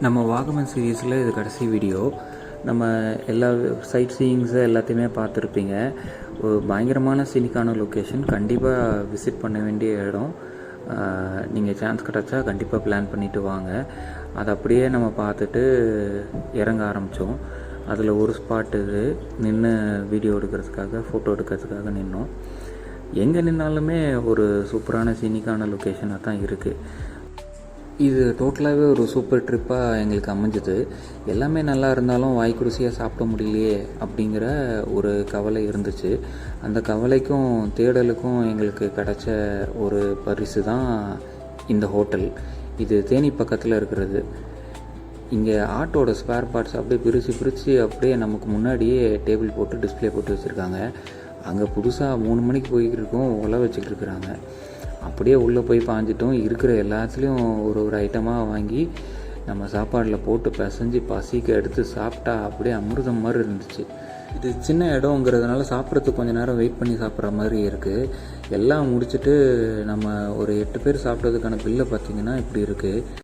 நம்ம வாகமன் சீரீஸில் இது கடைசி வீடியோ. நம்ம எல்லா சைட் சீயிங்ஸை எல்லாத்தையுமே பார்த்துருப்பீங்க. ஒரு பயங்கரமான சீனிக்கான லொக்கேஷன், கண்டிப்பாக விசிட் பண்ண வேண்டிய இடம். நீங்கள் சான்ஸ் கிடச்சா கண்டிப்பாக பிளான் பண்ணிவிட்டு வாங்க. அதை அப்படியே நம்ம பார்த்துட்டு இறங்க ஆரம்பித்தோம். அதில் ஒரு ஸ்பாட் இது நின்று வீடியோ எடுக்கிறதுக்காக, ஃபோட்டோ எடுக்கிறதுக்காக நின்னோம். எங்கே நின்னாலுமே ஒரு சூப்பரான சீனிக்கான லொக்கேஷனாக தான் இருக்குது. இது டோட்டலாகவே ஒரு சூப்பர் ட்ரிப்பாக எங்களுக்கு அமைஞ்சுது. எல்லாமே நல்லா இருந்தாலும் வாய்க்குருசியாக சாப்பிட முடியலையே அப்படிங்கிற ஒரு கவலை இருந்துச்சு. அந்த கவலைக்கும் தேடலுக்கும் எங்களுக்கு கிடைச்ச ஒரு பரிசு தான் இந்த ஹோட்டல். இது தேனி பக்கத்தில் இருக்கிறது. இங்கே ஆட்டோட ஸ்பேர் பார்ட்ஸ் அப்படியே பிரித்து அப்படியே நமக்கு முன்னாடியே டேபிள் போட்டு டிஸ்பிளே போட்டு வச்சுருக்காங்க. அங்கே புதுசாக 3 மணிக்கு போய்கிட்டு இருக்கோம், உழ வச்சுக்கிட்டு இருக்கிறாங்க. அப்படியே உள்ளே போய் பாஞ்சிட்டோம். இருக்கிற எல்லாத்துலேயும் ஒரு ஐட்டமாக வாங்கி நம்ம சாப்பாடில் போட்டு பிசைஞ்சு பசிக்கு எடுத்து சாப்பிட்டா அப்படியே அமிர்தம் மாதிரி இருந்துச்சு. இது சின்ன இடங்கிறதுனால சாப்பிட்றதுக்கு கொஞ்சம் நேரம் வெயிட் பண்ணி சாப்பிட்ற மாதிரி இருக்குது. எல்லாம் முடிச்சுட்டு நம்ம ஒரு 8 பேர் சாப்பிட்டதுக்கான பில்லை பார்த்திங்கன்னா இப்படி இருக்குது.